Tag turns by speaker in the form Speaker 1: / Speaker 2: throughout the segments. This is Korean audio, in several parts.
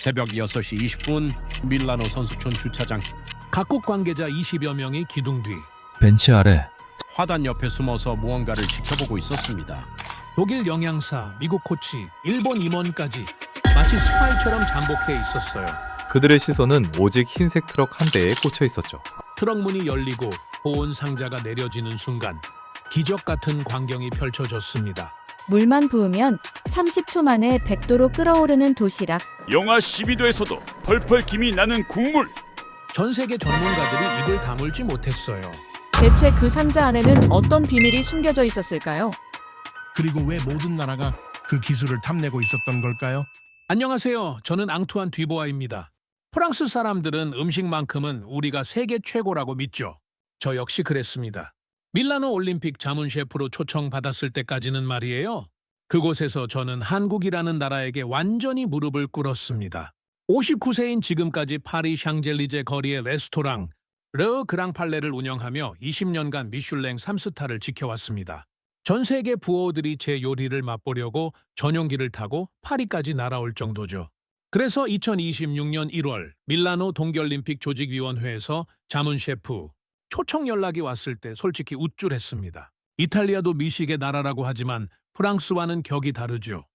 Speaker 1: 새벽 6시 20분 밀라노 선수촌 주차장.
Speaker 2: 각국 관계자 20여 명이 기둥 뒤
Speaker 3: 벤치 아래
Speaker 1: 화단 옆에 숨어서 무언가를 지켜보고 있었습니다.
Speaker 2: 독일 영양사, 미국 코치, 일본 임원까지 마치 스파이처럼 잠복해 있었어요.
Speaker 3: 그들의 시선은 오직 흰색 트럭 한 대에 꽂혀 있었죠.
Speaker 2: 트럭 문이 열리고 보온 상자가 내려지는 순간 기적 같은 광경이 펼쳐졌습니다.
Speaker 4: 물만 부으면 30초 만에 100도로 끓어오르는 도시락.
Speaker 5: 영하 12도에서도 펄펄 김이 나는 국물.
Speaker 2: 전 세계 전문가들이 입을 다물지 못했어요.
Speaker 6: 대체 그 상자 안에는 어떤 비밀이 숨겨져 있었을까요?
Speaker 7: 그리고 왜 모든 나라가 그 기술을 탐내고 있었던 걸까요?
Speaker 2: 안녕하세요. 저는 앙투안 뒤보아입니다. 프랑스 사람들은 음식만큼은 우리가 세계 최고라고 믿죠. 저 역시 그랬습니다. 밀라노 올림픽 자문 셰프로 초청받았을 때까지는 말이에요. 그곳에서 저는 한국이라는 나라에게 완전히 무릎을 꿇었습니다. 59세인 지금까지 파리 샹젤리제 거리의 레스토랑 르 그랑팔레를 운영하며 20년간 미슐랭 3스타를 지켜왔습니다. 전 세계 부호들이 제 요리를 맛보려고 전용기를 타고 파리까지 날아올 정도죠. 그래서 2026년 1월 밀라노 동계올림픽 조직위원회에서 자문 셰프 초청 연락이 왔을 때 솔직히 우쭐했습니다. 이탈리아도 미식의 나라라고 하지만 프랑스와는 격이 다르죠.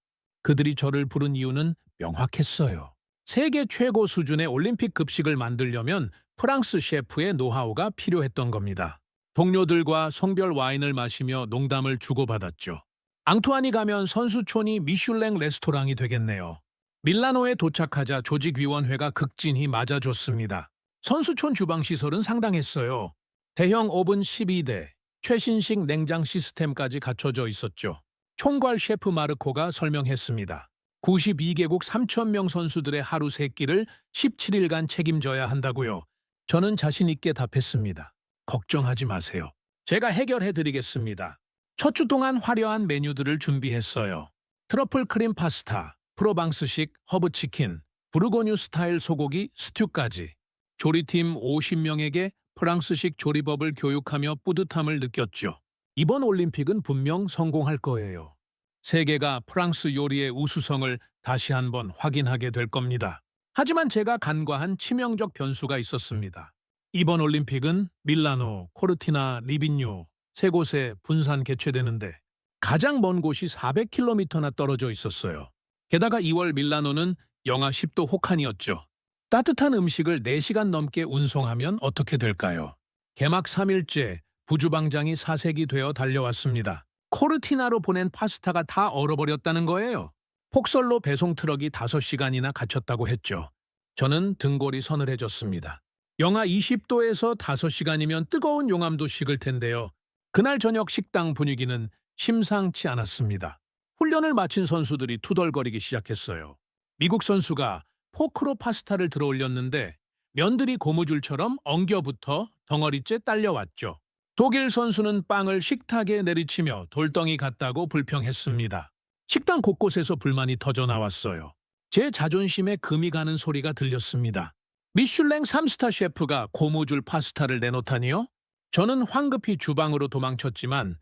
Speaker 2: 그들이 저를 부른 이유는 명확했어요. 세계 최고 수준의 올림픽 급식을 만들려면 프랑스 셰프의 노하우가 필요했던 겁니다. 동료들과 성별 와인을 마시며 농담을 주고받았죠. 앙투안이 가면 선수촌이 미슐랭 레스토랑이 되겠네요. 밀라노에 도착하자 조직위원회가 극진히 맞아줬습니다. 선수촌 주방시설은 상당했어요. 대형 오븐 12대, 최신식 냉장 시스템까지 갖춰져 있었죠. 총괄 셰프 마르코가 설명했습니다. 92개국 3,000명 선수들의 하루 3끼를 17일간 책임져야 한다고요. 저는 자신 있게 답했습니다. 걱정하지 마세요. 제가 해결해드리겠습니다. 첫 주 동안 화려한 메뉴들을 준비했어요. 트러플 크림 파스타, 프로방스식 허브치킨, 부르고뉴 스타일 소고기 스튜까지. 조리팀 50명에게 프랑스식 조리법을 교육하며 뿌듯함을 느꼈죠. 이번 올림픽은 분명 성공할 거예요. 세계가 프랑스 요리의 우수성을 다시 한번 확인하게 될 겁니다. 하지만 제가 간과한 치명적 변수가 있었습니다. 이번 올림픽은 밀라노, 코르티나, 리비뉴 세 곳에 분산 개최되는데 가장 먼 곳이 400km나 떨어져 있었어요. 게다가 2월 밀라노는 영하 10도 혹한이었죠. 따뜻한 음식을 4시간 넘게 운송하면 어떻게 될까요? 개막 3일째 부주방장이 사색이 되어 달려왔습니다. 코르티나로 보낸 파스타가 다 얼어버렸다는 거예요. 폭설로 배송 트럭이 5시간이나 갇혔다고 했죠. 저는 등골이 서늘해졌습니다. 영하 20도에서 5시간이면 뜨거운 용암도 식을 텐데요. 그날 저녁 식당 분위기는 심상치 않았습니다. 훈련을 마친 선수들이 투덜거리기 시작했어요. 미국 선수가 포크로 파스타를 들어 올렸는데 면들이 고무줄처럼 엉겨붙어 덩어리째 딸려왔죠. 독일 선수는 빵을 식탁에 내리치며 돌덩이 같다고 불평했습니다. 식당 곳곳에서 불만이 터져 나왔어요. 제 자존심에 금이 가는 소리가 들렸습니다. 미슐랭 3스타 셰프가 고무줄 파스타를 내놓다니요? 저는 황급히 주방으로 도망쳤지만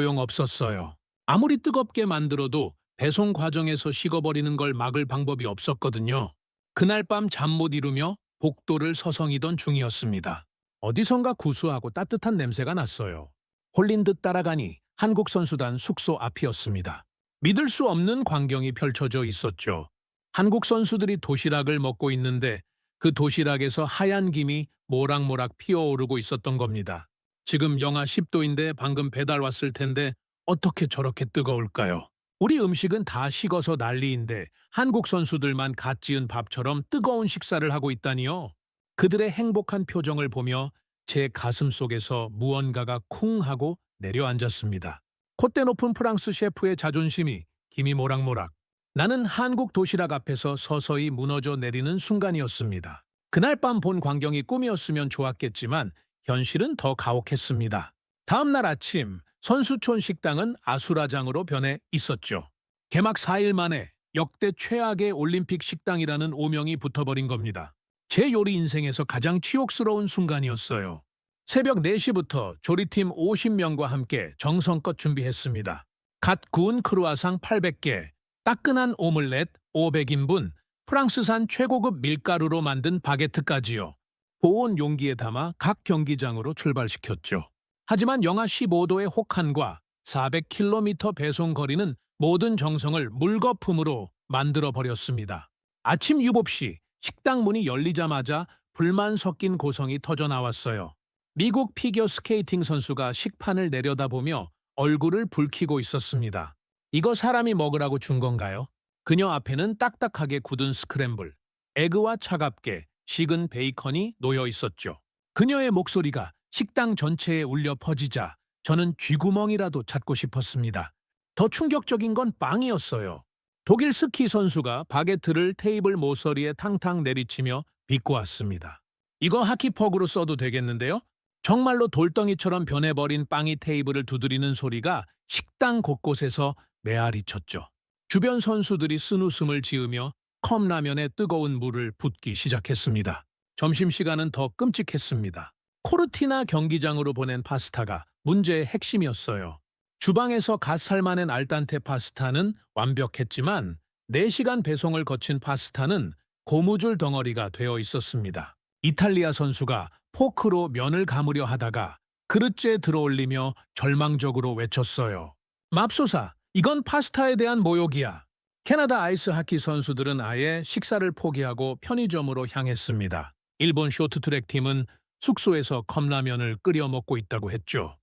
Speaker 2: 소용없었어요. 아무리 뜨겁게 만들어도 배송 과정에서 식어버리는 걸 막을 방법이 없었거든요. 그날 밤 잠 못 이루며 복도를 서성이던 중이었습니다. 어디선가 구수하고 따뜻한 냄새가 났어요. 홀린 듯 따라가니 한국 선수단 숙소 앞이었습니다. 믿을 수 없는 광경이 펼쳐져 있었죠. 한국 선수들이 도시락을 먹고 있는데 그 도시락에서 하얀 김이 모락모락 피어오르고 있었던 겁니다. 지금 영하 10도인데 방금 배달 왔을 텐데 어떻게 저렇게 뜨거울까요? 우리 음식은 다 식어서 난리인데 한국 선수들만 갓 지은 밥처럼 뜨거운 식사를 하고 있다니요. 그들의 행복한 표정을 보며 제 가슴 속에서 무언가가 쿵 하고 내려앉았습니다. 콧대 높은 프랑스 셰프의 자존심이 김이 모락모락. 나는 한국 도시락 앞에서 서서히 무너져 내리는 순간이었습니다. 그날 밤 본 광경이 꿈이었으면 좋았겠지만 현실은 더 가혹했습니다. 다음 날 아침 선수촌 식당은 아수라장으로 변해 있었죠. 개막 4일 만에 역대 최악의 올림픽 식당이라는 오명이 붙어버린 겁니다. 제 요리 인생에서 가장 치욕스러운 순간이었어요. 새벽 4시부터 조리팀 50명과 함께 정성껏 준비했습니다. 갓 구운 크루아상 800개, 따끈한 오믈렛 500인분, 프랑스산 최고급 밀가루로 만든 바게트까지요. 보온 용기에 담아 각 경기장으로 출발시켰죠. 하지만 영하 15도의 혹한과 400km 배송 거리는 모든 정성을 물거품으로 만들어버렸습니다. 아침 유법시 식당 문이 열리자마자 불만 섞인 고성이 터져 나왔어요. 미국 피겨 스케이팅 선수가 식판을 내려다보며 얼굴을 붉히고 있었습니다. 이거 사람이 먹으라고 준 건가요? 그녀 앞에는 딱딱하게 굳은 스크램블, 에그와 차갑게 식은 베이컨이 놓여 있었죠. 그녀의 목소리가 식당 전체에 울려 퍼지자 저는 쥐구멍이라도 찾고 싶었습니다. 더 충격적인 건 빵이었어요. 독일 스키 선수가 바게트를 테이블 모서리에 탕탕 내리치며 빚고 왔습니다. 이거 하키퍽으로 써도 되겠는데요? 정말로 돌덩이처럼 변해버린 빵이 테이블을 두드리는 소리가 식당 곳곳에서 메아리 쳤죠. 주변 선수들이 쓴웃음을 지으며 컵라면에 뜨거운 물을 붓기 시작했습니다. 점심시간은 더 끔찍했습니다. 코르티나 경기장으로 보낸 파스타가 문제의 핵심이었어요. 주방에서 갓 삶아낸 알단테 파스타는 완벽했지만 4시간 배송을 거친 파스타는 고무줄 덩어리가 되어 있었습니다. 이탈리아 선수가 포크로 면을 감으려 하다가 그릇째에 들어올리며 절망적으로 외쳤어요. 맙소사, 이건 파스타에 대한 모욕이야. 캐나다 아이스 하키 선수들은 아예 식사를 포기하고 편의점으로 향했습니다. 일본 쇼트트랙 팀은 숙소에서 컵라면을 끓여 먹고 있다고 했죠.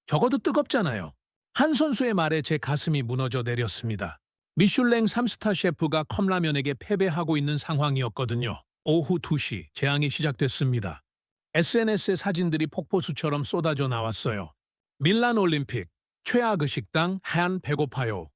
Speaker 2: 적어도 뜨겁잖아요. 한 선수의 말에 제 가슴이 무너져 내렸습니다. 미슐랭 3스타 셰프가 컵라면에게 패배하고 있는 상황이었거든요. 오후 2시 재앙이 시작됐습니다. SNS에 사진들이 폭포수처럼 쏟아져 나왔어요. 밀란 올림픽, 최악의 식당, 한 배고파요.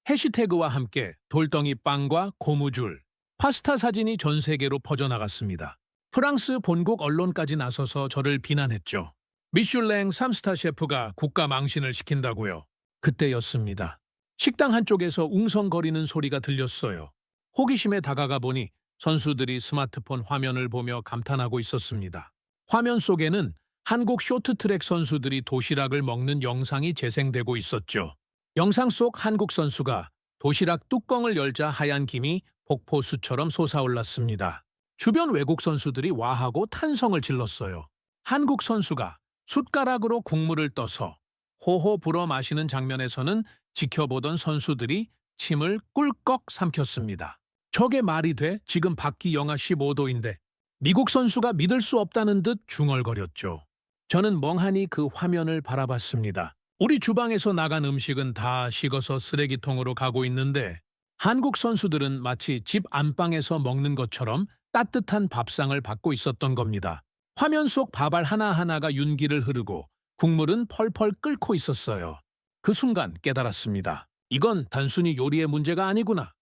Speaker 2: 해시태그와 함께 돌덩이 빵과 고무줄, 파스타 사진이 전 세계로 퍼져나갔습니다. 프랑스 본국 언론까지 나서서 저를 비난했죠. 미슐랭 3스타 셰프가 국가 망신을 시킨다고요. 그때였습니다. 식당 한쪽에서 웅성거리는 소리가 들렸어요. 호기심에 다가가 보니 선수들이 스마트폰 화면을 보며 감탄하고 있었습니다. 화면 속에는 한국 쇼트트랙 선수들이 도시락을 먹는 영상이 재생되고 있었죠. 영상 속 한국 선수가 도시락 뚜껑을 열자 하얀 김이 폭포수처럼 솟아올랐습니다. 주변 외국 선수들이 와하고 탄성을 질렀어요. 한국 선수가 숟가락으로 국물을 떠서 호호 불어 마시는 장면에서는 지켜보던 선수들이 침을 꿀꺽 삼켰습니다. 저게 말이 돼? 지금 밖이 영하 15도인데. 미국 선수가 믿을 수 없다는 듯 중얼거렸죠. 저는 멍하니 그 화면을 바라봤습니다. 우리 주방에서 나간 음식은 다 식어서 쓰레기통으로 가고 있는데 한국 선수들은 마치 집 안방에서 먹는 것처럼 따뜻한 밥상을 받고 있었던 겁니다. 화면 속 밥알 하나하나가 윤기를 흐르고 국물은 펄펄 끓고 있었어요. 그 순간 깨달았습니다. 이건 단순히 요리의 문제가 아니구나.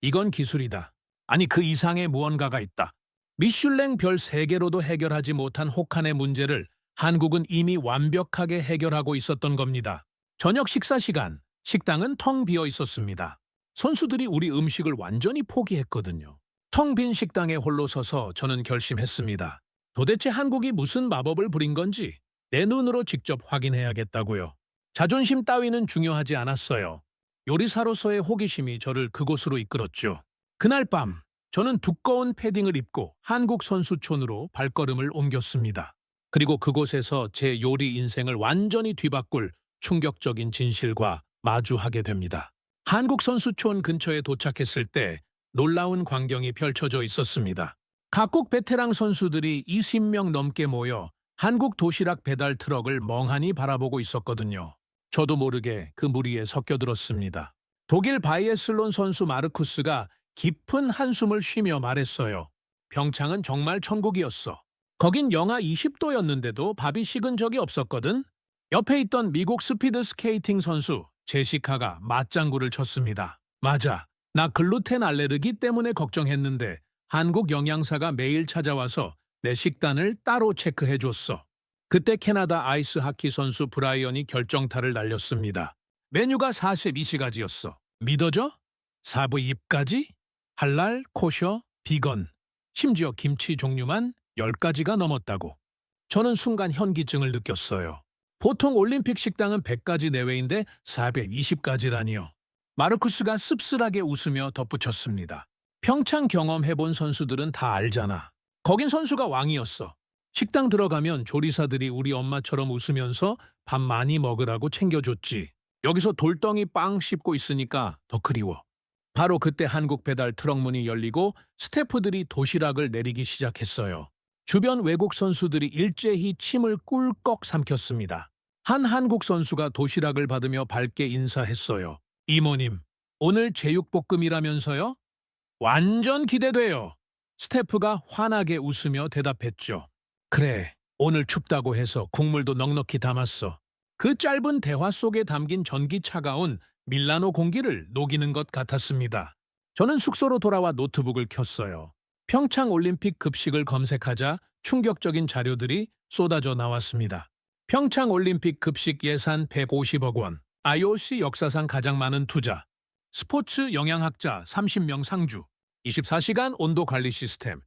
Speaker 2: 이건 기술이다. 아니 그 이상의 무언가가 있다. 미슐랭 별 3개로도 해결하지 못한 혹한의 문제를 한국은 이미 완벽하게 해결하고 있었던 겁니다. 저녁 식사 시간, 식당은 텅 비어 있었습니다. 선수들이 우리 음식을 완전히 포기했거든요. 텅 빈 식당에 홀로 서서 저는 결심했습니다. 도대체 한국이 무슨 마법을 부린 건지 내 눈으로 직접 확인해야겠다고요. 자존심 따위는 중요하지 않았어요. 요리사로서의 호기심이 저를 그곳으로 이끌었죠. 그날 밤 저는 두꺼운 패딩을 입고 한국 선수촌으로 발걸음을 옮겼습니다. 그리고 그곳에서 제 요리 인생을 완전히 뒤바꿀 충격적인 진실과 마주하게 됩니다. 한국 선수촌 근처에 도착했을 때 놀라운 광경이 펼쳐져 있었습니다. 각국 베테랑 선수들이 20명 넘게 모여 한국 도시락 배달 트럭을 멍하니 바라보고 있었거든요. 저도 모르게 그 무리에 섞여들었습니다. 독일 바이애슬론 선수 마르쿠스가 깊은 한숨을 쉬며 말했어요. 평창은 정말 천국이었어. 거긴 영하 20도였는데도 밥이 식은 적이 없었거든. 옆에 있던 미국 스피드 스케이팅 선수 제시카가 맞장구를 쳤습니다. 맞아. 나 글루텐 알레르기 때문에 걱정했는데 한국 영양사가 매일 찾아와서 내 식단을 따로 체크해줬어. 그때 캐나다 아이스 하키 선수 브라이언이 결정타를 날렸습니다. 메뉴가 42가지였어. 믿어져? 4부입까지? 할랄, 코셔, 비건, 심지어 김치 종류만 10가지가 넘었다고. 저는 순간 현기증을 느꼈어요. 보통 올림픽 식당은 100가지 내외인데 420가지라니요. 마르쿠스가 씁쓸하게 웃으며 덧붙였습니다. 평창 경험해본 선수들은 다 알잖아. 거긴 선수가 왕이었어. 식당 들어가면 조리사들이 우리 엄마처럼 웃으면서 밥 많이 먹으라고 챙겨줬지. 여기서 돌덩이 빵 씹고 있으니까 더 그리워. 바로 그때 한국 배달 트럭 문이 열리고 스태프들이 도시락을 내리기 시작했어요. 주변 외국 선수들이 일제히 침을 꿀꺽 삼켰습니다. 한 한국 선수가 도시락을 받으며 밝게 인사했어요. 이모님, 오늘 제육볶음이라면서요? 완전 기대돼요. 스태프가 환하게 웃으며 대답했죠. 그래, 오늘 춥다고 해서 국물도 넉넉히 담았어. 그 짧은 대화 속에 담긴 전기 차가운 밀라노 공기를 녹이는 것 같았습니다. 저는 숙소로 돌아와 노트북을 켰어요. 평창 올림픽 급식을 검색하자 충격적인 자료들이 쏟아져 나왔습니다. 평창 올림픽 급식 예산 150억 원, IOC 역사상 가장 많은 투자, 스포츠 영양학자 30명 상주, 24시간 온도 관리 시스템,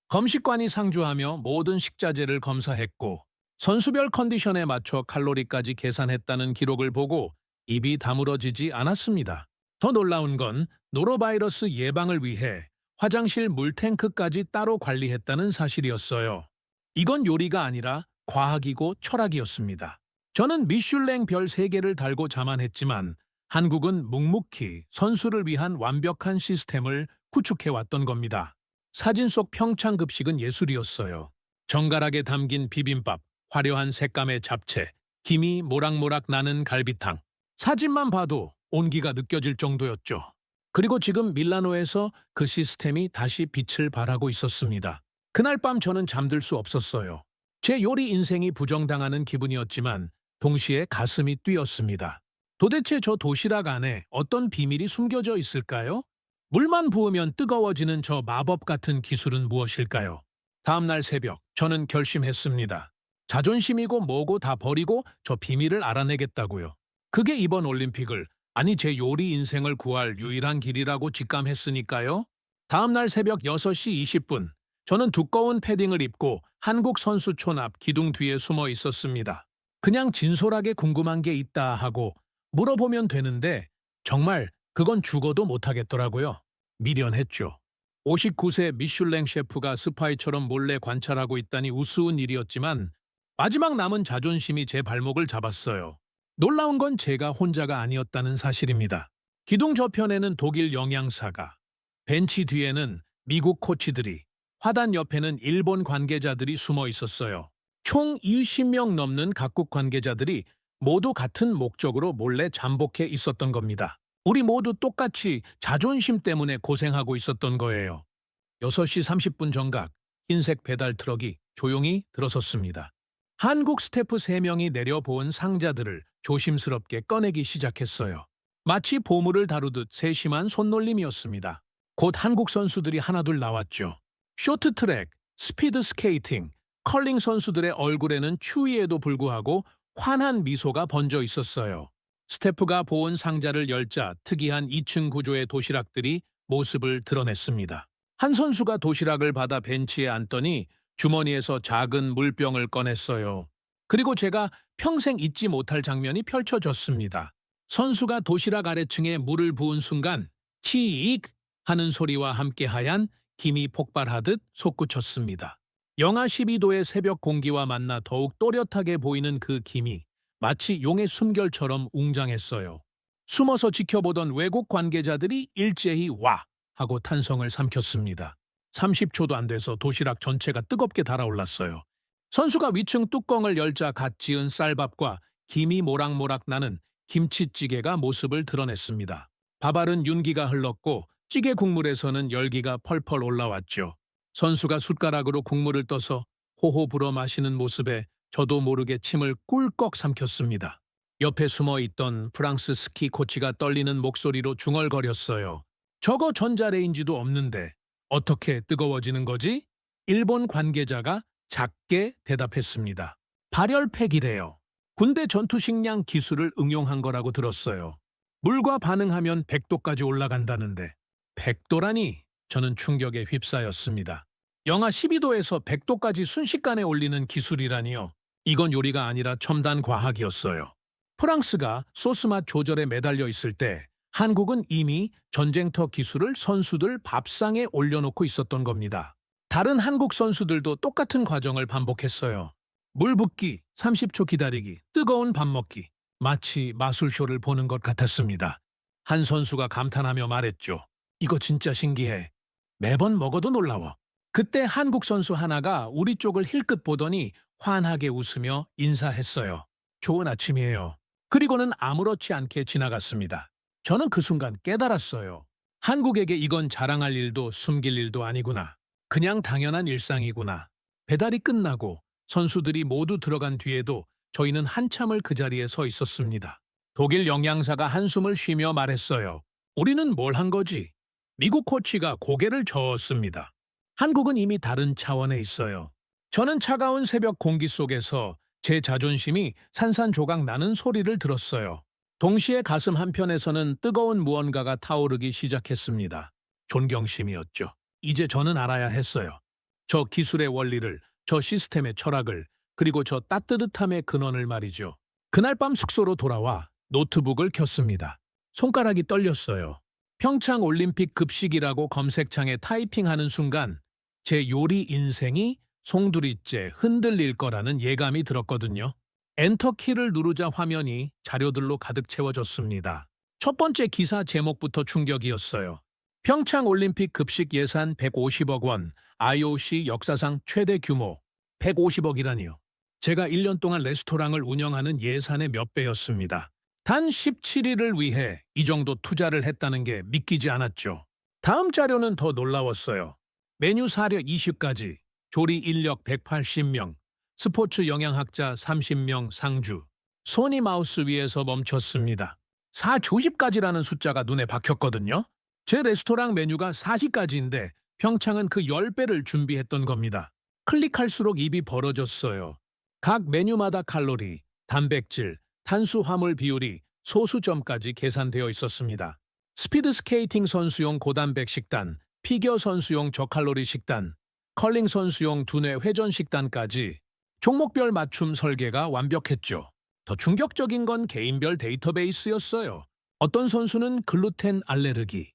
Speaker 2: 검식관이 상주하며 모든 식자재를 검사했고 선수별 컨디션에 맞춰 칼로리까지 계산했다는 기록을 보고 입이 다물어지지 않았습니다. 더 놀라운 건 노로바이러스 예방을 위해 화장실 물탱크까지 따로 관리했다는 사실이었어요. 이건 요리가 아니라 과학이고 철학이었습니다. 저는 미슐랭 별 3개를 달고 자만했지만 한국은 묵묵히 선수를 위한 완벽한 시스템을 구축해왔던 겁니다. 사진 속 평창 급식은 예술이었어요. 정갈하게 담긴 비빔밥, 화려한 색감의 잡채, 김이 모락모락 나는 갈비탕. 사진만 봐도 온기가 느껴질 정도였죠. 그리고 지금 밀라노에서 그 시스템이 다시 빛을 발하고 있었습니다. 그날 밤 저는 잠들 수 없었어요. 제 요리 인생이 부정당하는 기분이었지만 동시에 가슴이 뛰었습니다. 도대체 저 도시락 안에 어떤 비밀이 숨겨져 있을까요? 물만 부으면 뜨거워지는 저 마법 같은 기술은 무엇일까요? 다음 날 새벽, 저는 결심했습니다. 자존심이고 뭐고 다 버리고 저 비밀을 알아내겠다고요. 그게 이번 올림픽을, 아니 제 요리 인생을 구할 유일한 길이라고 직감했으니까요. 다음 날 새벽 6시 20분, 저는 두꺼운 패딩을 입고 한국 선수촌 앞 기둥 뒤에 숨어 있었습니다. 그냥 진솔하게 궁금한 게 있다 하고 물어보면 되는데 정말 그건 죽어도 못하겠더라고요. 미련했죠. 59세 미슐랭 셰프가 스파이처럼 몰래 관찰하고 있다니 우스운 일이었지만 마지막 남은 자존심이 제 발목을 잡았어요. 놀라운 건 제가 혼자가 아니었다는 사실입니다. 기둥 저편에는 독일 영양사가, 벤치 뒤에는 미국 코치들이, 화단 옆에는 일본 관계자들이 숨어 있었어요. 총 20명 넘는 각국 관계자들이 모두 같은 목적으로 몰래 잠복해 있었던 겁니다. 우리 모두 똑같이 자존심 때문에 고생하고 있었던 거예요. 6시 30분 정각, 흰색 배달 트럭이 조용히 들어섰습니다. 한국 스태프 3명이 내려보은 상자들을 조심스럽게 꺼내기 시작했어요. 마치 보물을 다루듯 세심한 손놀림이었습니다. 곧 한국 선수들이 하나둘 나왔죠. 쇼트트랙, 스피드 스케이팅, 컬링 선수들의 얼굴에는 추위에도 불구하고 환한 미소가 번져 있었어요. 스태프가 보온 상자를 열자 특이한 2층 구조의 도시락들이 모습을 드러냈습니다. 한 선수가 도시락을 받아 벤치에 앉더니 주머니에서 작은 물병을 꺼냈어요. 그리고 제가 평생 잊지 못할 장면이 펼쳐졌습니다. 선수가 도시락 아래층에 물을 부은 순간 치익 하는 소리와 함께 하얀 김이 폭발하듯 솟구쳤습니다. 영하 12도의 새벽 공기와 만나 더욱 또렷하게 보이는 그 김이 마치 용의 숨결처럼 웅장했어요. 숨어서 지켜보던 외국 관계자들이 일제히 와 하고 탄성을 삼켰습니다. 30초도 안 돼서 도시락 전체가 뜨겁게 달아올랐어요. 선수가 위층 뚜껑을 열자 갓 지은 쌀밥과 김이 모락모락 나는 김치찌개가 모습을 드러냈습니다. 밥알은 윤기가 흘렀고 찌개 국물에서는 열기가 펄펄 올라왔죠. 선수가 숟가락으로 국물을 떠서 호호 불어 마시는 모습에 저도 모르게 침을 꿀꺽 삼켰습니다. 옆에 숨어있던 프랑스 스키 코치가 떨리는 목소리로 중얼거렸어요. 저거 전자레인지도 없는데 어떻게 뜨거워지는 거지? 일본 관계자가 작게 대답했습니다. 발열팩이래요. 군대 전투식량 기술을 응용한 거라고 들었어요. 물과 반응하면 100도까지 올라간다는데 100도라니 저는 충격에 휩싸였습니다. 영하 12도에서 100도까지 순식간에 올리는 기술이라니요. 이건 요리가 아니라 첨단 과학이었어요. 프랑스가 소스 맛 조절에 매달려 있을 때 한국은 이미 전쟁터 기술을 선수들 밥상에 올려놓고 있었던 겁니다. 다른 한국 선수들도 똑같은 과정을 반복했어요. 물 붓기, 30초 기다리기, 뜨거운 밥 먹기. 마치 마술쇼를 보는 것 같았습니다. 한 선수가 감탄하며 말했죠. 이거 진짜 신기해. 매번 먹어도 놀라워. 그때 한국 선수 하나가 우리 쪽을 힐끗 보더니 환하게 웃으며 인사했어요. 좋은 아침이에요. 그리고는 아무렇지 않게 지나갔습니다. 저는 그 순간 깨달았어요. 한국에게 이건 자랑할 일도 숨길 일도 아니구나. 그냥 당연한 일상이구나. 배달이 끝나고 선수들이 모두 들어간 뒤에도 저희는 한참을 그 자리에 서 있었습니다. 독일 영양사가 한숨을 쉬며 말했어요. 우리는 뭘 한 거지? 미국 코치가 고개를 저었습니다. 한국은 이미 다른 차원에 있어요. 저는 차가운 새벽 공기 속에서 제 자존심이 산산조각 나는 소리를 들었어요. 동시에 가슴 한편에서는 뜨거운 무언가가 타오르기 시작했습니다. 존경심이었죠. 이제 저는 알아야 했어요. 저 기술의 원리를, 저 시스템의 철학을, 그리고 저 따뜻함의 근원을 말이죠. 그날 밤 숙소로 돌아와 노트북을 켰습니다. 손가락이 떨렸어요. 평창 올림픽 급식이라고 검색창에 타이핑하는 순간 제 요리 인생이 송두리째 흔들릴 거라는 예감이 들었거든요. 엔터키를 누르자 화면이 자료들로 가득 채워졌습니다. 첫 번째 기사 제목부터 충격이었어요. 평창 올림픽 급식 예산 150억 원, IOC 역사상 최대 규모. 150억이라니요. 제가 1년 동안 레스토랑을 운영하는 예산의 몇 배였습니다. 단 17일을 위해 이 정도 투자를 했다는 게 믿기지 않았죠. 다음 자료는 더 놀라웠어요. 메뉴 사료 20가지, 조리 인력 180명, 스포츠 영양학자 30명 상주. 손이 마우스 위에서 멈췄습니다. 4조십까지라는 숫자가 눈에 박혔거든요. 제 레스토랑 메뉴가 40가지인데 평창은 그 10배를 준비했던 겁니다. 클릭할수록 입이 벌어졌어요. 각 메뉴마다 칼로리, 단백질, 탄수화물 비율이 소수점까지 계산되어 있었습니다. 스피드 스케이팅 선수용 고단백 식단, 피겨 선수용 저칼로리 식단, 컬링 선수용 두뇌 회전 식단까지 종목별 맞춤 설계가 완벽했죠. 더 충격적인 건 개인별 데이터베이스였어요. 어떤 선수는 글루텐 알레르기,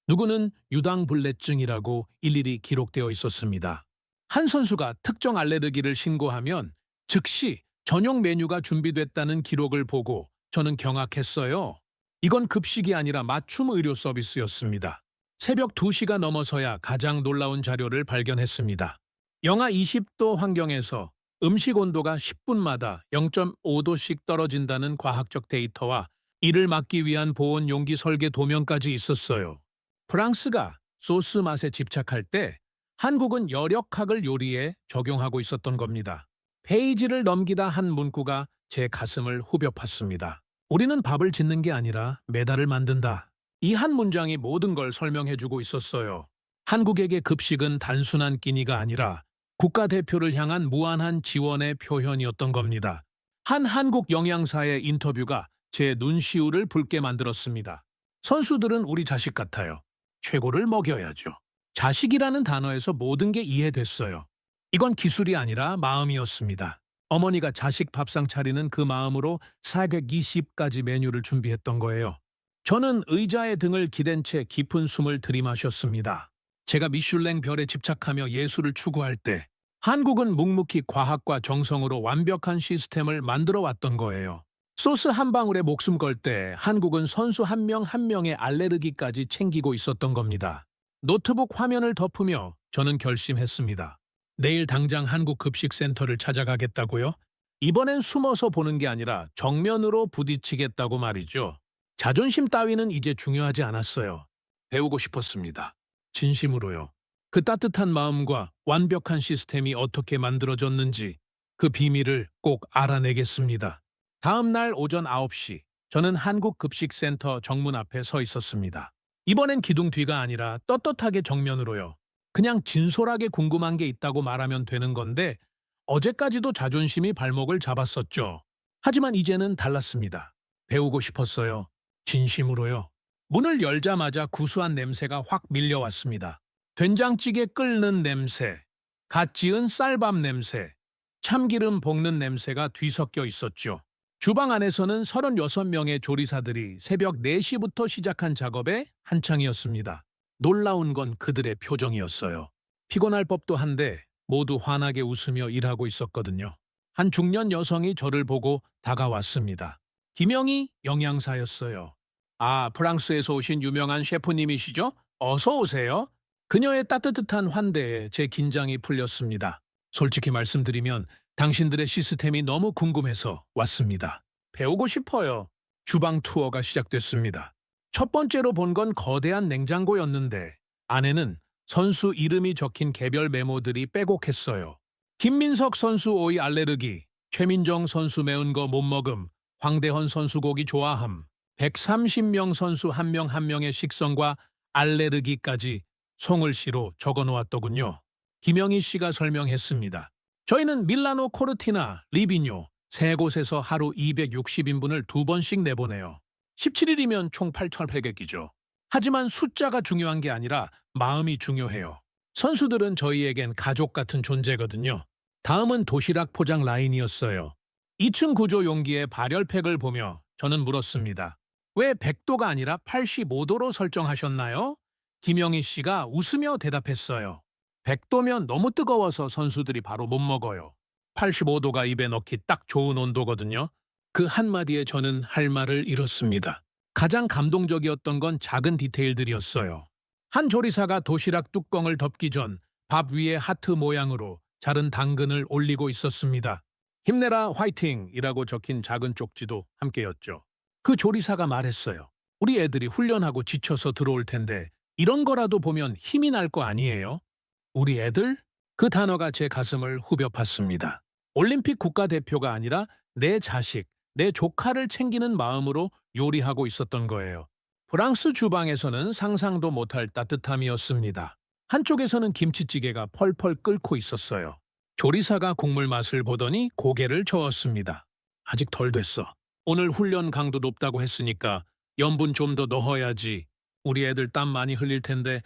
Speaker 2: 누구는 유당불내증이라고 일일이 기록되어 있었습니다. 한 선수가 특정 알레르기를 신고하면 즉시 전용 메뉴가 준비됐다는 기록을 보고 저는 경악했어요. 이건 급식이 아니라 맞춤 의료 서비스였습니다. 새벽 2시가 넘어서야 가장 놀라운 자료를 발견했습니다. 영하 20도 환경에서 음식 온도가 10분마다 0.5도씩 떨어진다는 과학적 데이터와 이를 막기 위한 보온 용기 설계 도면까지 있었어요. 프랑스가 소스 맛에 집착할 때 한국은 여력학을 요리에 적용하고 있었던 겁니다. 페이지를 넘기다 한 문구가 제 가슴을 후벼 팠습니다. 우리는 밥을 짓는 게 아니라 메달을 만든다. 이 한 문장이 모든 걸 설명해주고 있었어요. 한국에게 급식은 단순한 끼니가 아니라 국가대표를 향한 무한한 지원의 표현이었던 겁니다. 한 한국 영양사의 인터뷰가 제 눈시울을 붉게 만들었습니다. 선수들은 우리 자식 같아요. 최고를 먹여야죠. 자식이라는 단어에서 모든 게 이해됐어요. 이건 기술이 아니라 마음이었습니다. 어머니가 자식 밥상 차리는 그 마음으로 420가지 메뉴를 준비했던 거예요. 저는 의자의 등을 기댄 채 깊은 숨을 들이마셨습니다. 제가 미슐랭 별에 집착하며 예술을 추구할 때 한국은 묵묵히 과학과 정성으로 완벽한 시스템을 만들어 왔던 거예요. 소스 한 방울에 목숨 걸 때 한국은 선수 한 명 한 명의 알레르기까지 챙기고 있었던 겁니다. 노트북 화면을 덮으며 저는 결심했습니다. 내일 당장 한국급식센터를 찾아가겠다고요? 이번엔 숨어서 보는 게 아니라 정면으로 부딪히겠다고 말이죠. 자존심 따위는 이제 중요하지 않았어요. 배우고 싶었습니다. 진심으로요. 그 따뜻한 마음과 완벽한 시스템이 어떻게 만들어졌는지 그 비밀을 꼭 알아내겠습니다. 다음 날 오전 9시 저는 한국급식센터 정문 앞에 서 있었습니다. 이번엔 기둥 뒤가 아니라 떳떳하게 정면으로요. 그냥 진솔하게 궁금한 게 있다고 말하면 되는 건데 어제까지도 자존심이 발목을 잡았었죠. 하지만 이제는 달랐습니다. 배우고 싶었어요. 진심으로요. 문을 열자마자 구수한 냄새가 확 밀려왔습니다. 된장찌개 끓는 냄새, 갓 지은 쌀밥 냄새, 참기름 볶는 냄새가 뒤섞여 있었죠. 주방 안에서는 36명의 조리사들이 새벽 4시부터 시작한 작업에 한창이었습니다. 놀라운 건 그들의 표정이었어요. 피곤할 법도 한데 모두 환하게 웃으며 일하고 있었거든요. 한 중년 여성이 저를 보고 다가왔습니다. 김영희 영양사였어요. 아, 프랑스에서 오신 유명한 셰프님이시죠? 어서 오세요. 그녀의 따뜻한 환대에 제 긴장이 풀렸습니다. 솔직히 말씀드리면 당신들의 시스템이 너무 궁금해서 왔습니다. 배우고 싶어요. 주방 투어가 시작됐습니다. 첫 번째로 본 건 거대한 냉장고였는데 안에는 선수 이름이 적힌 개별 메모들이 빼곡했어요. 김민석 선수 오이 알레르기, 최민정 선수 매운 거 못 먹음, 황대헌 선수 고기 좋아함, 130명 선수 한 명 한 명의 식성과 알레르기까지 송글씨로 적어놓았더군요. 김영희 씨가 설명했습니다. 저희는 밀라노 코르티나, 리비뇨 세 곳에서 하루 260인분을 2번씩 내보내요. 17일이면 총 8,800개이죠. 하지만 숫자가 중요한 게 아니라 마음이 중요해요. 선수들은 저희에겐 가족 같은 존재거든요. 다음은 도시락 포장 라인이었어요. 2층 구조 용기의 발열팩을 보며 저는 물었습니다. 왜 100도가 아니라 85도로 설정하셨나요? 김영희 씨가 웃으며 대답했어요. 100도면 너무 뜨거워서 선수들이 바로 못 먹어요. 85도가 입에 넣기 딱 좋은 온도거든요. 그 한마디에 저는 할 말을 잃었습니다. 가장 감동적이었던 건 작은 디테일들이었어요. 한 조리사가 도시락 뚜껑을 덮기 전 밥 위에 하트 모양으로 자른 당근을 올리고 있었습니다. 힘내라 화이팅이라고 적힌 작은 쪽지도 함께였죠. 그 조리사가 말했어요. 우리 애들이 훈련하고 지쳐서 들어올 텐데 이런 거라도 보면 힘이 날 거 아니에요? 우리 애들? 그 단어가 제 가슴을 후벼 팠습니다. 올림픽 국가대표가 아니라 내 자식, 내 조카를 챙기는 마음으로 요리하고 있었던 거예요. 프랑스 주방에서는 상상도 못할 따뜻함이었습니다. 한쪽에서는 김치찌개가 펄펄 끓고 있었어요. 조리사가 국물 맛을 보더니 고개를 저었습니다. 아직 덜 됐어. 오늘 훈련 강도 높다고 했으니까 염분 좀 더 넣어야지. 우리 애들 땀 많이 흘릴 텐데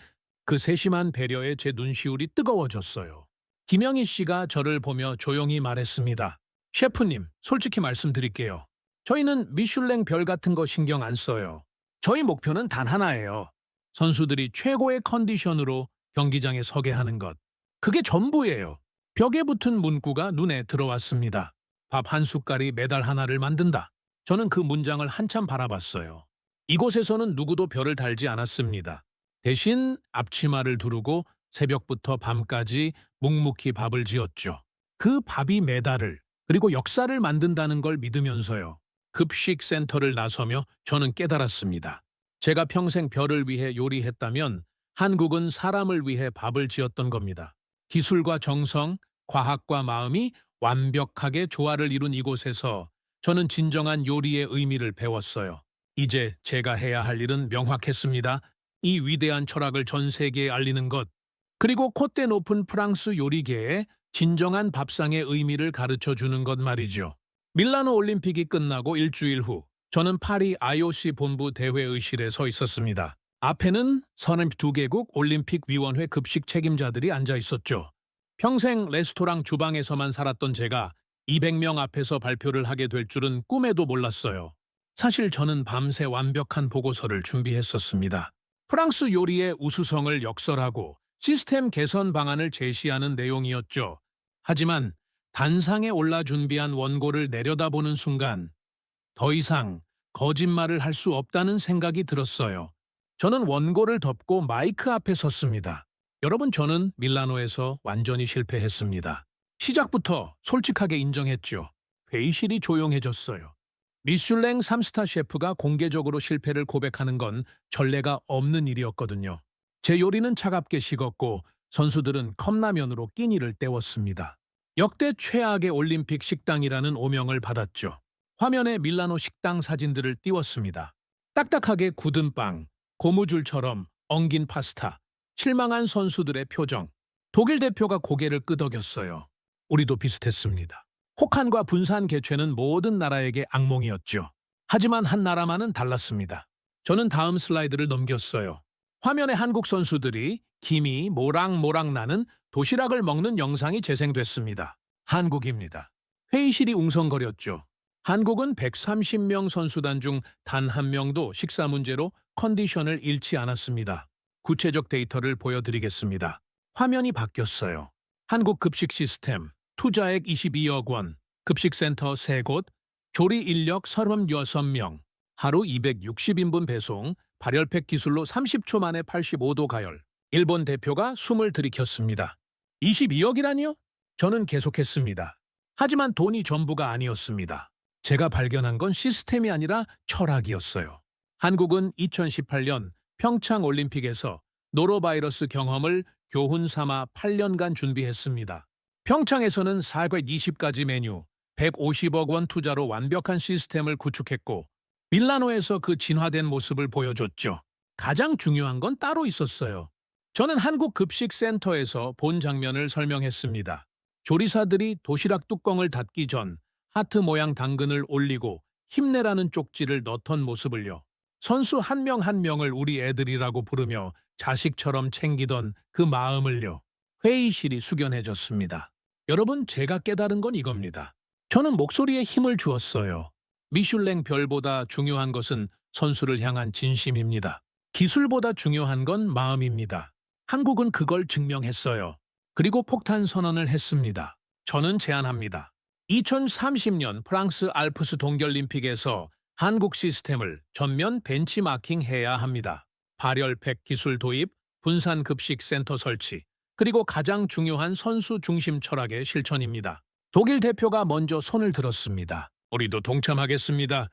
Speaker 2: 그 세심한 배려에 제 눈시울이 뜨거워졌어요. 김영희 씨가 저를 보며 조용히 말했습니다. 셰프님, 솔직히 말씀드릴게요. 저희는 미슐랭 별 같은 거 신경 안 써요. 저희 목표는 단 하나예요. 선수들이 최고의 컨디션으로 경기장에 서게 하는 것. 그게 전부예요. 벽에 붙은 문구가 눈에 들어왔습니다. 밥 한 숟갈이 메달 하나를 만든다. 저는 그 문장을 한참 바라봤어요. 이곳에서는 누구도 별을 달지 않았습니다. 대신 앞치마를 두르고 새벽부터 밤까지 묵묵히 밥을 지었죠. 그 밥이 메달을 그리고 역사를 만든다는 걸 믿으면서요. 급식 센터를 나서며 저는 깨달았습니다. 제가 평생 별을 위해 요리했다면 한국은 사람을 위해 밥을 지었던 겁니다. 기술과 정성, 과학과 마음이 완벽하게 조화를 이룬 이곳에서 저는 진정한 요리의 의미를 배웠어요. 이제 제가 해야 할 일은 명확했습니다. 이 위대한 철학을 전 세계에 알리는 것, 그리고 콧대 높은 프랑스 요리계에 진정한 밥상의 의미를 가르쳐주는 것 말이죠. 밀라노 올림픽이 끝나고 일주일 후 저는 파리 IOC 본부 대회의실에 서 있었습니다. 앞에는 32개국 올림픽위원회 급식 책임자들이 앉아 있었죠. 평생 레스토랑 주방에서만 살았던 제가 200명 앞에서 발표를 하게 될 줄은 꿈에도 몰랐어요. 사실 저는 밤새 완벽한 보고서를 준비했었습니다. 프랑스 요리의 우수성을 역설하고 시스템 개선 방안을 제시하는 내용이었죠. 하지만 단상에 올라 준비한 원고를 내려다보는 순간 더 이상 거짓말을 할 수 없다는 생각이 들었어요. 저는 원고를 덮고 마이크 앞에 섰습니다. 여러분, 저는 밀라노에서 완전히 실패했습니다. 시작부터 솔직하게 인정했죠. 회의실이 조용해졌어요. 미슐랭 3스타 셰프가 공개적으로 실패를 고백하는 건 전례가 없는 일이었거든요. 제 요리는 차갑게 식었고 선수들은 컵라면으로 끼니를 때웠습니다. 역대 최악의 올림픽 식당이라는 오명을 받았죠. 화면에 밀라노 식당 사진들을 띄웠습니다. 딱딱하게 굳은 빵, 고무줄처럼 엉긴 파스타, 실망한 선수들의 표정. 독일 대표가 고개를 끄덕였어요. 우리도 비슷했습니다. 혹한과 분산 개최는 모든 나라에게 악몽이었죠. 하지만 한 나라만은 달랐습니다. 저는 다음 슬라이드를 넘겼어요. 화면에 한국 선수들이 김이 모락모락 나는 도시락을 먹는 영상이 재생됐습니다. 한국입니다. 회의실이 웅성거렸죠. 한국은 130명 선수단 중 단 한 명도 식사 문제로 컨디션을 잃지 않았습니다. 구체적 데이터를 보여드리겠습니다. 화면이 바뀌었어요. 한국 급식 시스템, 투자액 22억 원, 급식센터 3곳, 조리 인력 36명, 하루 260인분 배송, 발열팩 기술로 30초 만에 85도 가열. 일본 대표가 숨을 들이켰습니다. 22억이라니요? 저는 계속했습니다. 하지만 돈이 전부가 아니었습니다. 제가 발견한 건 시스템이 아니라 철학이었어요. 한국은 2018년 평창 올림픽에서 노로바이러스 경험을 교훈 삼아 8년간 준비했습니다. 평창에서는 420가지 메뉴, 150억 원 투자로 완벽한 시스템을 구축했고 밀라노에서 그 진화된 모습을 보여줬죠. 가장 중요한 건 따로 있었어요. 저는 한국급식센터에서 본 장면을 설명했습니다. 조리사들이 도시락 뚜껑을 닫기 전 하트 모양 당근을 올리고 힘내라는 쪽지를 넣던 모습을요. 선수 한 명 한 명을 우리 애들이라고 부르며 자식처럼 챙기던 그 마음을요. 회의실이 숙연해졌습니다. 여러분, 제가 깨달은 건 이겁니다. 저는 목소리에 힘을 주었어요. 미슐랭 별보다 중요한 것은 선수를 향한 진심입니다. 기술보다 중요한 건 마음입니다. 한국은 그걸 증명했어요. 그리고 폭탄 선언을 했습니다. 저는 제안합니다. 2030년 프랑스 알프스 동계올림픽에서 한국 시스템을 전면 벤치마킹해야 합니다. 발열팩 기술 도입, 분산급식센터 설치, 그리고 가장 중요한 선수 중심 철학의 실천입니다. 독일 대표가 먼저 손을 들었습니다. 우리도 동참하겠습니다.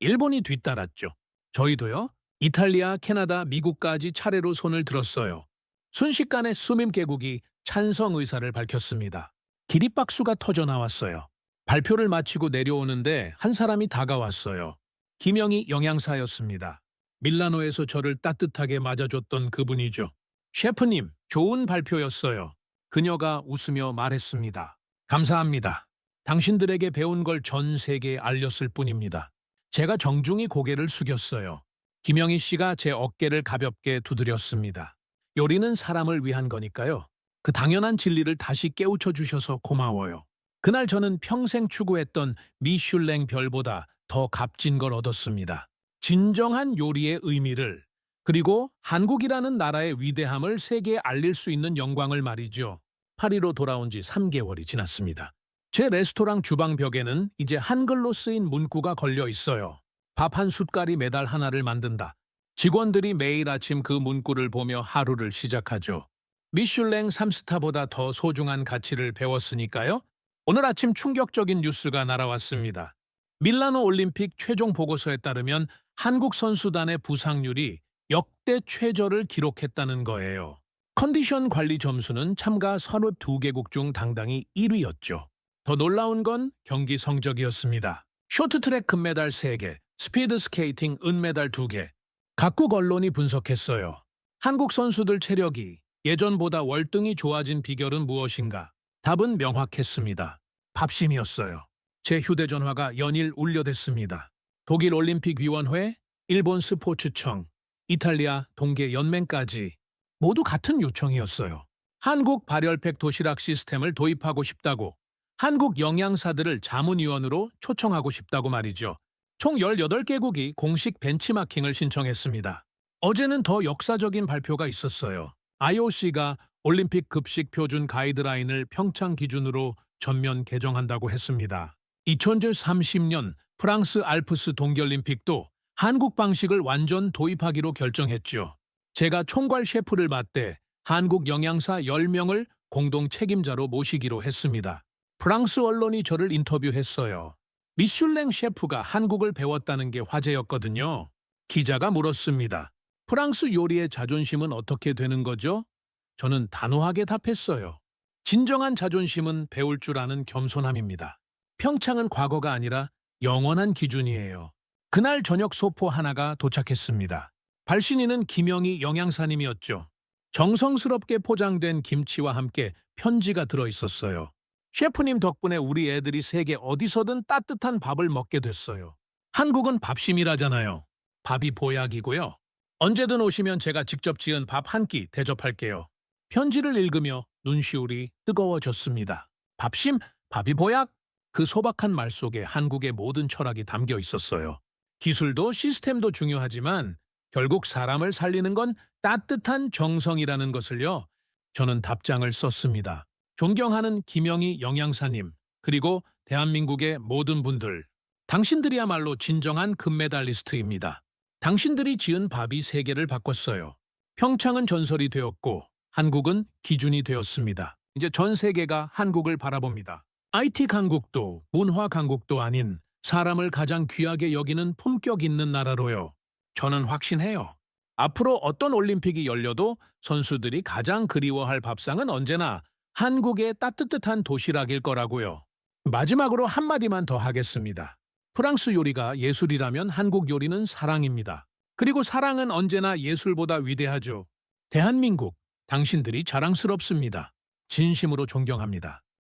Speaker 2: 일본이 뒤따랐죠. 저희도요. 이탈리아, 캐나다, 미국까지 차례로 손을 들었어요. 순식간에 수십 개국이 찬성 의사를 밝혔습니다. 기립박수가 터져 나왔어요. 발표를 마치고 내려오는데 한 사람이 다가왔어요. 김영희 영양사였습니다. 밀라노에서 저를 따뜻하게 맞아줬던 그분이죠. 셰프님, 좋은 발표였어요. 그녀가 웃으며 말했습니다. 감사합니다. 당신들에게 배운 걸 전 세계에 알렸을 뿐입니다. 제가 정중히 고개를 숙였어요. 김영희 씨가 제 어깨를 가볍게 두드렸습니다. 요리는 사람을 위한 거니까요. 그 당연한 진리를 다시 깨우쳐 주셔서 고마워요. 그날 저는 평생 추구했던 미슐랭 별보다 더 값진 걸 얻었습니다. 진정한 요리의 의미를, 그리고 한국이라는 나라의 위대함을 세계에 알릴 수 있는 영광을 말이죠. 파리로 돌아온 지 3개월이 지났습니다. 제 레스토랑 주방 벽에는 이제 한글로 쓰인 문구가 걸려 있어요. 밥 한 숟갈이 매달 하나를 만든다. 직원들이 매일 아침 그 문구를 보며 하루를 시작하죠. 미슐랭 3스타보다 더 소중한 가치를 배웠으니까요. 오늘 아침 충격적인 뉴스가 날아왔습니다. 밀라노 올림픽 최종 보고서에 따르면 한국 선수단의 부상률이 역대 최저를 기록했다는 거예요. 컨디션 관리 점수는 참가 32개국 중 당당히 1위였죠. 더 놀라운 건 경기 성적이었습니다. 쇼트트랙 금메달 3개, 스피드 스케이팅 은메달 2개. 각국 언론이 분석했어요. 한국 선수들 체력이 예전보다 월등히 좋아진 비결은 무엇인가? 답은 명확했습니다. 밥심이었어요. 제 휴대전화가 연일 울려댔습니다. 독일 올림픽위원회, 일본 스포츠청, 이탈리아 동계연맹까지 모두 같은 요청이었어요. 한국 발열팩 도시락 시스템을 도입하고 싶다고, 한국 영양사들을 자문위원으로 초청하고 싶다고 말이죠. 총 18개국이 공식 벤치마킹을 신청했습니다. 어제는 더 역사적인 발표가 있었어요. IOC가 올림픽 급식 표준 가이드라인을 평창 기준으로 전면 개정한다고 했습니다. 2030년 프랑스 알프스 동계올림픽도 한국 방식을 완전 도입하기로 결정했죠. 제가 총괄 셰프를 맡되 한국 영양사 10명을 공동 책임자로 모시기로 했습니다. 프랑스 언론이 저를 인터뷰했어요. 미슐랭 셰프가 한국을 배웠다는 게 화제였거든요. 기자가 물었습니다. 프랑스 요리의 자존심은 어떻게 되는 거죠? 저는 단호하게 답했어요. 진정한 자존심은 배울 줄 아는 겸손함입니다. 평창은 과거가 아니라 영원한 기준이에요. 그날 저녁 소포 하나가 도착했습니다. 발신인은 김영희 영양사님이었죠. 정성스럽게 포장된 김치와 함께 편지가 들어있었어요. 셰프님 덕분에 우리 애들이 세계 어디서든 따뜻한 밥을 먹게 됐어요. 한국은 밥심이라잖아요. 밥이 보약이고요. 언제든 오시면 제가 직접 지은 밥 한 끼 대접할게요. 편지를 읽으며 눈시울이 뜨거워졌습니다. 밥심, 밥이 보약? 그 소박한 말 속에 한국의 모든 철학이 담겨 있었어요. 기술도 시스템도 중요하지만 결국 사람을 살리는 건 따뜻한 정성이라는 것을요. 저는 답장을 썼습니다. 존경하는 김영희 영양사님, 그리고 대한민국의 모든 분들. 당신들이야말로 진정한 금메달리스트입니다. 당신들이 지은 밥이 세계를 바꿨어요. 평창은 전설이 되었고 한국은 기준이 되었습니다. 이제 전 세계가 한국을 바라봅니다. IT 강국도 문화 강국도 아닌 사람을 가장 귀하게 여기는 품격 있는 나라로요. 저는 확신해요. 앞으로 어떤 올림픽이 열려도 선수들이 가장 그리워할 밥상은 언제나 한국의 따뜻한 도시락일 거라고요. 마지막으로 한마디만 더 하겠습니다. 프랑스 요리가 예술이라면 한국 요리는 사랑입니다. 그리고 사랑은 언제나 예술보다 위대하죠. 대한민국, 당신들이 자랑스럽습니다. 진심으로 존경합니다.